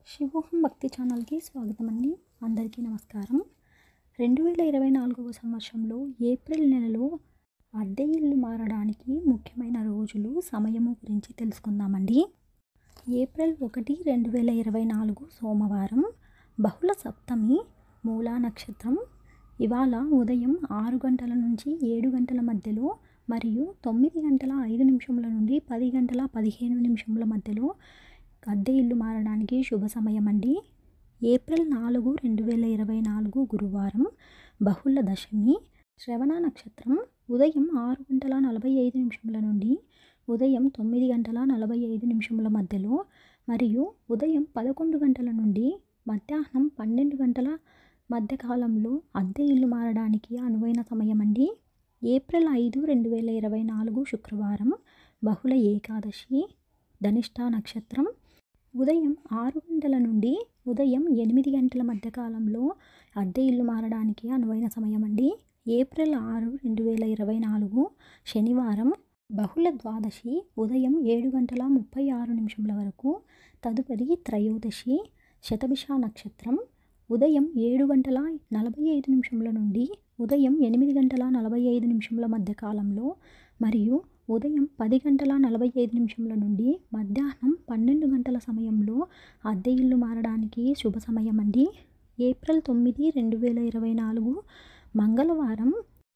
శివోహం భక్తి ఛానల్కి స్వాగతం అండి. అందరికీ నమస్కారం. 2024వ సంవత్సరంలో ఏప్రిల్ నెలలో అద్దె ఇల్లు మారడానికి ముఖ్యమైన రోజులు, సమయము గురించి తెలుసుకుందామండి. ఏప్రిల్ 1, 2024 సోమవారం, బహుళ సప్తమి, మూలా నక్షత్రం. ఇవాళ ఉదయం 6 గంటల నుంచి 7 గంటల మధ్యలో మరియు 9 గంటల 5 నిమిషముల నుండి 10 గంటల 15 నిమిషముల మధ్యలో అద్దె ఇల్లు మారడానికి శుభ సమయం అండి. ఏప్రిల్ 4, 2024 గురువారం, బహుళ దశమి, శ్రవణ నక్షత్రం. ఉదయం 6 గంటల 45 నిమిషముల నుండి ఉదయం 9 గంటల 45 నిమిషముల మధ్యలో మరియు ఉదయం 11 గంటల నుండి మధ్యాహ్నం 12 గంటల మధ్యకాలంలో అద్దె ఇల్లు మారడానికి అనువైన సమయం అండి. ఏప్రిల్ 5, 2024 శుక్రవారం, బహుళ ఏకాదశి, ధనిష్ట నక్షత్రం. ఉదయం 6 గంటల నుండి ఉదయం 8 గంటల మధ్యకాలంలో అద్దె ఇల్లు మారడానికి అనువైన సమయం అండి. ఏప్రిల్ 6, 2024 శనివారం, బహుళ ద్వాదశి, ఉదయం 7 గంటల 36 నిమిషముల వరకు. తదుపరి త్రయోదశి, శతభిష నక్షత్రం. ఉదయం 7 గంటల 45 నిమిషముల నుండి ఉదయం 8 గంటల 45 నిమిషముల మధ్యకాలంలో మరియు ఉదయం 10 గంటల 45 నిమిషముల నుండి మధ్యాహ్నం 12 గంటల సమయంలో అద్దె ఇల్లు మారడానికి శుభ సమయం అండి. ఏప్రిల్ 9, 2024 మంగళవారం,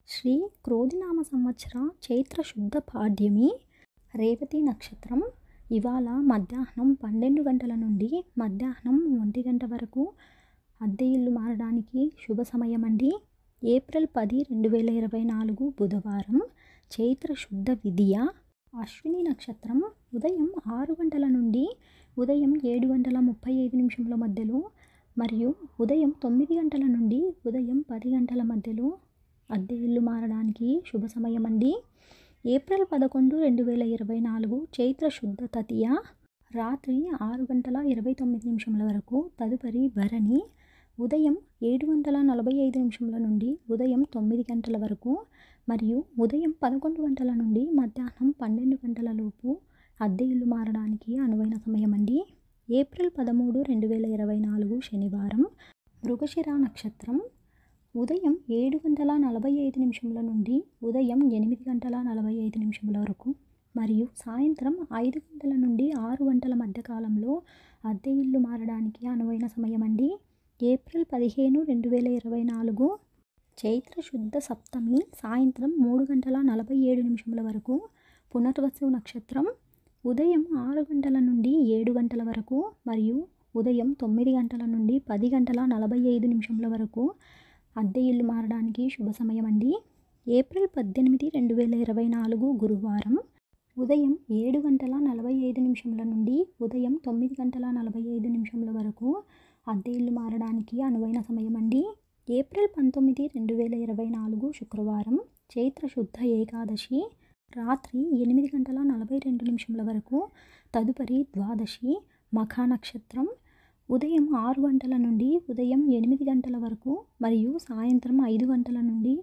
శ్రీ క్రోధినామ సంవత్సర చైత్ర శుద్ధ పాడ్యమి, రేవతి నక్షత్రం. ఇవాళ మధ్యాహ్నం 12 గంటల నుండి మధ్యాహ్నం 1 గంట వరకు అద్దె ఇల్లు మారడానికి శుభ సమయం అండి. ఏప్రిల్ 10, 2024 బుధవారం, చైత్ర శుద్ధ విదియ, అశ్విని నక్షత్రం. ఉదయం 6 గంటల నుండి ఉదయం 7 గంటల 35 నిమిషముల మధ్యలో మరియు ఉదయం 9 గంటల నుండి ఉదయం 10 గంటల మధ్యలో అద్దె ఇల్లు మారడానికి శుభ సమయం అండి. ఏప్రిల్ 11, 2024 చైత్ర శుద్ధ తదియ, రాత్రి 6 గంటల 29 నిమిషముల వరకు. తదుపరి భరణి, ఉదయం 7 గంటల 45 నిమిషముల నుండి ఉదయం 9 గంటల వరకు మరియు ఉదయం 11 గంటల నుండి మధ్యాహ్నం 12 గంటల లోపు అద్దె ఇల్లు మారడానికి అనువైన సమయం అండి. ఏప్రిల్ 13, 2024 శనివారం, మృగశిర నక్షత్రం. ఉదయం 7 గంటల 45 నిమిషముల నుండి ఉదయం 8 గంటల 45 నిమిషముల వరకు మరియు సాయంత్రం 5 గంటల నుండి 6 గంటల మధ్య కాలంలో అద్దె ఇల్లు మారడానికి అనువైన సమయం అండి. ఏప్రిల్ 15, 2024 చైత్ర శుద్ధ సప్తమి, సాయంత్రం 3 గంటల 47 నిమిషముల వరకు. పునర్వసు నక్షత్రం. ఉదయం 6 గంటల నుండి 7 గంటల వరకు మరియు ఉదయం 9 గంటల నుండి 10 గంటల 45 నిమిషముల వరకు అద్దె ఇల్లు మారడానికి శుభ సమయం అండి. ఏప్రిల్ 18, 2024 గురువారం, ఉదయం 7 గంటల 45 నిమిషముల నుండి ఉదయం 9 గంటల 45 నిమిషముల వరకు అద్దె ఇల్లు మారడానికి అనువైన సమయం అండి. ఏప్రిల్ 19, 2024 శుక్రవారం, చైత్ర శుద్ధ ఏకాదశి, రాత్రి 8 గంటల 42 నిమిషముల వరకు. తదుపరి ద్వాదశి, మఖ నక్షత్రం. ఉదయం 6 గంటల నుండి ఉదయం 8 గంటల వరకు మరియు సాయంత్రం 5 గంటల నుండి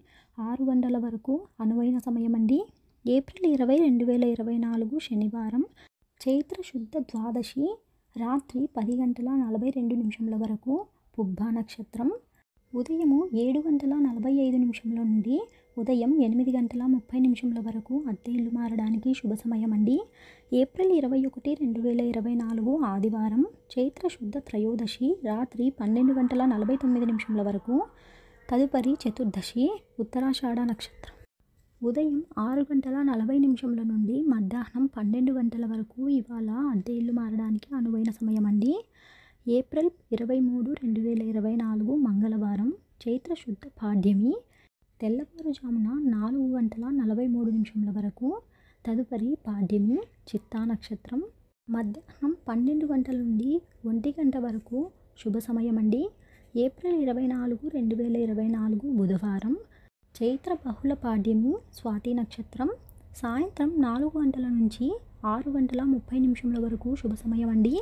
6 గంటల వరకు అనువైన సమయం అండి. ఏప్రిల్ 20, 2024 శనివారం, చైత్ర శుద్ధ ద్వాదశి, రాత్రి 10 గంటల 42 నిమిషముల వరకు. పుబ్బ నక్షత్రం. ఉదయం 7 గంటల 45 నిమిషముల నుండి ఉదయం 8 గంటల 30 నిమిషముల వరకు అద్దె ఇల్లు మారడానికి శుభ సమయం అండి. ఏప్రిల్ 21, 2024 ఆదివారం, చైత్ర శుద్ధ త్రయోదశి, రాత్రి 12 గంటల 49 నిమిషముల వరకు. తదుపరి చతుర్దశి, ఉత్తరాషాఢ నక్షత్రం. ఉదయం 6 గంటల 40 నిమిషముల నుండి మధ్యాహ్నం 12 గంటల వరకు ఇవాళ అద్దె ఇల్లు మారడానికి అనువైన సమయం అండి. ఏప్రిల్ 23, 2024 మంగళవారం, చైత్ర శుద్ధ పాడ్యమి, తెల్లవారుజామున 4 గంటల 43 నిమిషముల వరకు. తదుపరి పాడ్యమి, చిత్తా నక్షత్రం. మధ్యాహ్నం 12 గంటల నుండి 1 గంట వరకు శుభ సమయం అండి. ఏప్రిల్ 24, 2024 బుధవారం, చైత్ర బహుళ పాడ్యమి, స్వాతి నక్షత్రం. సాయంత్రం 4 గంటల నుంచి 6 గంటల 30 నిమిషముల వరకు శుభ సమయం అండి.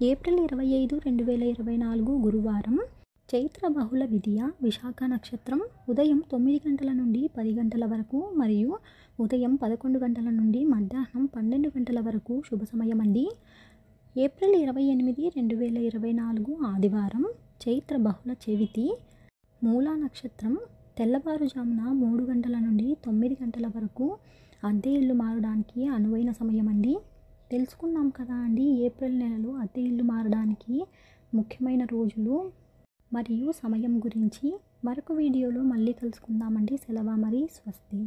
ఏప్రిల్ 25, 2024 గురువారం, చైత్ర బహుళ విదియ, విశాఖ నక్షత్రం. ఉదయం 9 గంటల నుండి 10 గంటల వరకు మరియు ఉదయం 11 గంటల నుండి మధ్యాహ్నం 12 గంటల వరకు శుభ సమయం అండి. ఏప్రిల్ 28, 2024 ఆదివారం, చైత్ర బహుళ చవితి, మూలా నక్షత్రం. తెల్లవారుజామున 3 గంటల నుండి 9 గంటల వరకు అద్దె ఇల్లు మారడానికి అనువైన సమయం అండి. తెలుసుకున్నాం కదా అండి ఏప్రిల్ నెలలో అద్దె ఇల్లు మారడానికి ముఖ్యమైన రోజులు మరియు సమయం గురించి. మరొక వీడియోలో మళ్ళీ కలుసుకుందామండి. సెలవు మరి, స్వస్తి.